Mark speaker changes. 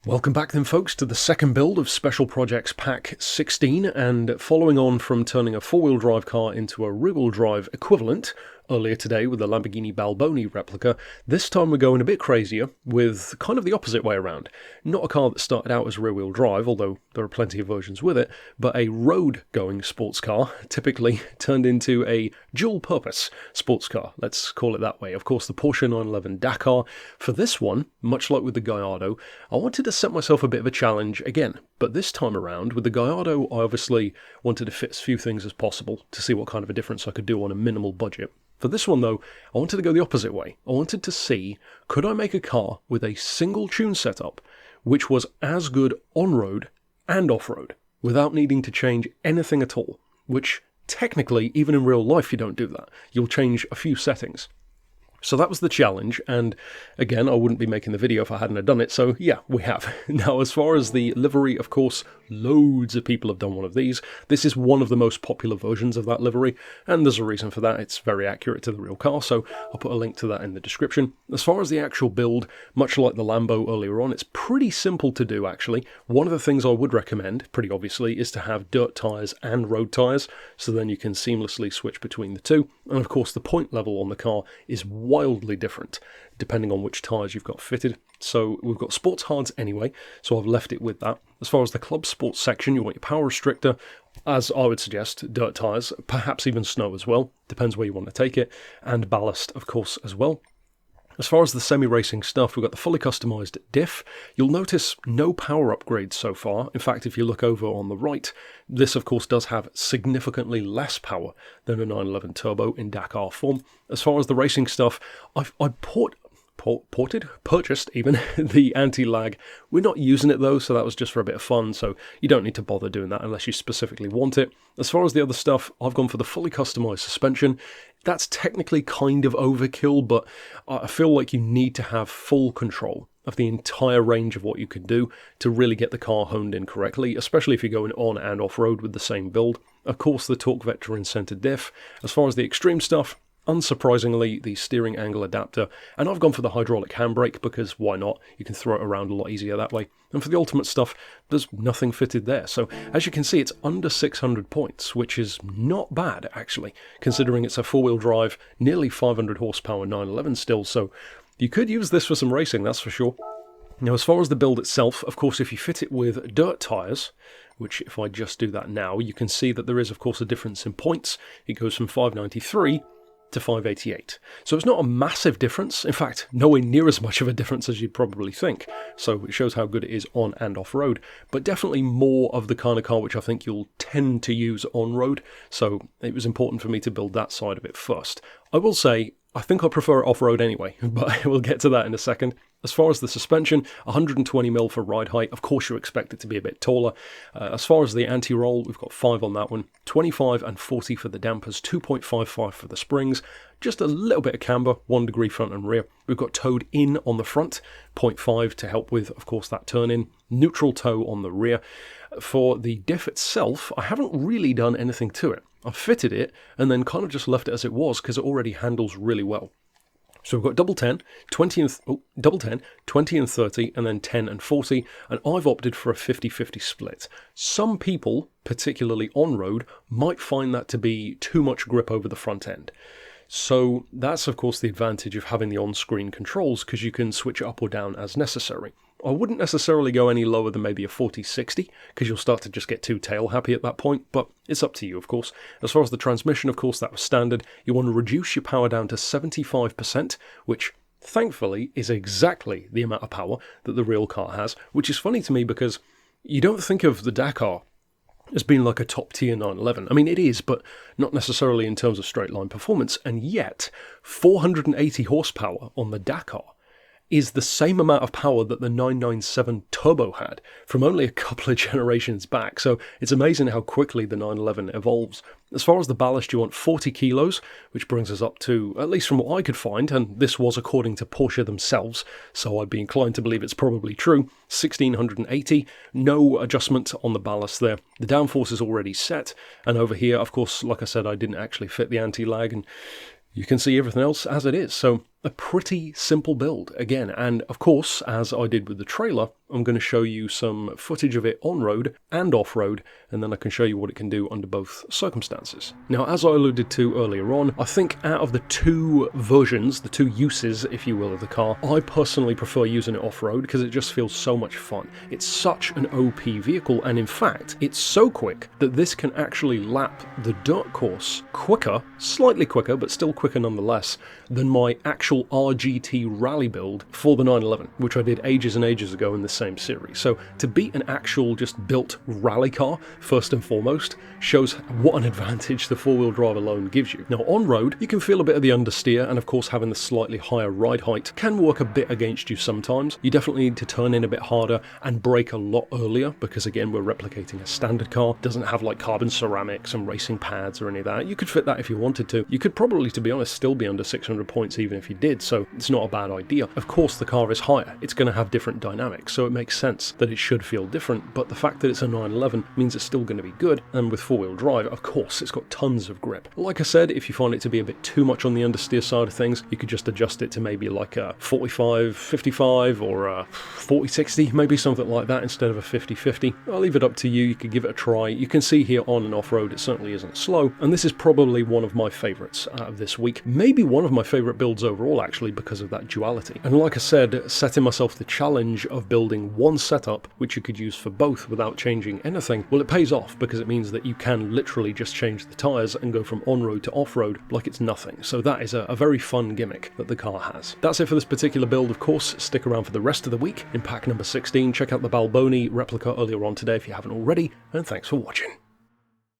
Speaker 1: Welcome back then folks to the second build of Special Projects Pack 16, and following on from turning a four-wheel drive car into a rear-wheel drive equivalent earlier today with the Lamborghini Balboni replica, this time we're going a bit crazier with kind of the opposite way around. Not a car that started out as rear-wheel drive, although there are plenty of versions with it, but a road-going sports car, typically turned into a dual-purpose sports car, let's call it that way. Of course, the Porsche 911 Dakar. For this one, much like with the Gallardo, I wanted to set myself a bit of a challenge again, but this time around, with the Gallardo, I obviously wanted to fit as few things as possible to see what kind of a difference I could do on a minimal budget. For this one though, I wanted to go the opposite way. I wanted to see, could I make a car with a single tune setup, which was as good on-road and off-road, without needing to change anything at all, which technically, even in real life, you don't do that. You'll change a few settings. So that was the challenge, and again, I wouldn't be making the video if I hadn't have done it, so yeah, we have. Now, as far as the livery, of course, loads of people have done one of these. This is one of the most popular versions of that livery, and there's a reason for that. It's very accurate to the real car, so I'll put a link to that in the description. As far as the actual build, much like the Lambo earlier on, it's pretty simple to do, actually. One of the things I would recommend, pretty obviously, is to have dirt tyres and road tyres, so then you can seamlessly switch between the two. And of course, the point level on the car is wildly different depending on which tyres you've got fitted. So we've got sports hards anyway, so I've left it with that. As far as the club sports section, you want your power restrictor, as I would suggest, dirt tyres, perhaps even snow as well, depends where you want to take it, and ballast of course as well. As far as the semi-racing stuff, we've got the fully customised diff. You'll notice no power upgrades so far. In fact, if you look over on the right, this of course does have significantly less power than a 911 Turbo in Dakar form. As far as the racing stuff, I purchased even the anti-lag. We're not using it though, so that was just for a bit of fun, so you don't need to bother doing that unless you specifically want it. As far as the other stuff, I've gone for the fully customised suspension. That's technically kind of overkill, but I feel like you need to have full control of the entire range of what you can do to really get the car honed in correctly, especially if you're going on and off-road with the same build. Of course, the torque vector in centre diff. As far as the extreme stuff, unsurprisingly, the steering angle adapter, and I've gone for the hydraulic handbrake because why not? You can throw it around a lot easier that way. And for the ultimate stuff, there's nothing fitted there. So as you can see, it's under 600 points, which is not bad actually, considering it's a four-wheel drive, nearly 500 horsepower 911 still. So you could use this for some racing, that's for sure. Now, as far as the build itself, of course, if you fit it with dirt tyres, which if I just do that now, you can see that there is, of course, a difference in points. It goes from 593 to 588. So it's not a massive difference. In fact, nowhere near as much of a difference as you'd probably think. So it shows how good it is on and off road, but definitely more of the kind of car which I think you'll tend to use on road. So it was important for me to build that side of it first. I will say, I think I prefer it off-road anyway, but we'll get to that in a second. As far as the suspension, 120mm for ride height. Of course you expect it to be a bit taller. As far as the anti-roll, we've got 5 on that one. 25 and 40 for the dampers, 2.55 for the springs. Just a little bit of camber, 1 degree front and rear. We've got towed in on the front, 0.5 to help with, of course, that turn-in. Neutral toe on the rear. For the diff itself, I haven't really done anything to it. I've fitted it and then kind of just left it as it was because it already handles really well. So we've got double 10, 20 and 30, and then 10 and 40, and I've opted for a 50-50 split. Some people, particularly on-road, might find that to be too much grip over the front end. So that's of course the advantage of having the on-screen controls, because you can switch it up or down as necessary. I wouldn't necessarily go any lower than maybe a 40-60, because you'll start to just get too tail happy at that point, but it's up to you, of course. As far as the transmission, of course, that was standard. You want to reduce your power down to 75%, which thankfully is exactly the amount of power that the real car has, which is funny to me because you don't think of the Dakar as being like a top-tier 911. I mean, it is, but not necessarily in terms of straight-line performance, and yet 480 horsepower on the Dakar is the same amount of power that the 997 Turbo had from only a couple of generations back. So it's amazing how quickly the 911 evolves. As far as the ballast, you want 40 kilos, which brings us up to, at least from what I could find, and this was according to Porsche themselves, so I'd be inclined to believe it's probably true, 1680. No adjustment on the ballast there. The downforce is already set, and over here, of course, like I said, I didn't actually fit the anti-lag, and you can see everything else as it is. So A pretty simple build, again, and of course, as I did with the trailer, I'm going to show you some footage of it on-road and off-road, and then I can show you what it can do under both circumstances. Now, as I alluded to earlier on, I think out of the two versions, the two uses, if you will, of the car, I personally prefer using it off-road because it just feels so much fun. It's such an OP vehicle, and in fact, it's so quick that this can actually lap the dirt course quicker, slightly quicker, but still quicker nonetheless, than my actual RGT rally build for the 911, which I did ages and ages ago in the same series. So to beat an actual just built rally car, first and foremost, shows what an advantage the four-wheel drive alone gives you. Now on road, you can feel a bit of the understeer, and of course having the slightly higher ride height can work a bit against you sometimes. You definitely need to turn in a bit harder and brake a lot earlier, because again, we're replicating a standard car. It doesn't have like carbon ceramics and racing pads or any of that. You could fit that if you wanted to. You could probably, to be honest, still be under 600 points even if you did, so it's not a bad idea. Of course the car is higher, it's going to have different dynamics, so it makes sense that it should feel different, but the fact that it's a 911 means it's still going to be good, and with four-wheel drive, of course, it's got tons of grip. Like I said, if you find it to be a bit too much on the understeer side of things, you could just adjust it to maybe like a 45-55 or a 40-60, maybe something like that instead of a 50-50. I'll leave it up to you, you could give it a try. You can see here on and off-road it certainly isn't slow, and this is probably one of my favourites out of this week. Maybe one of my favourite builds overall actually because of that duality. And like I said, setting myself the challenge of building one setup which you could use for both without changing anything, well, it pays off because it means that you can literally just change the tyres and go from on-road to off-road like it's nothing. So that is a very fun gimmick that the car has. That's it for this particular build, of course. Stick around for the rest of the week in pack number 16. Check out the Balboni replica earlier on today if you haven't already, and thanks for watching.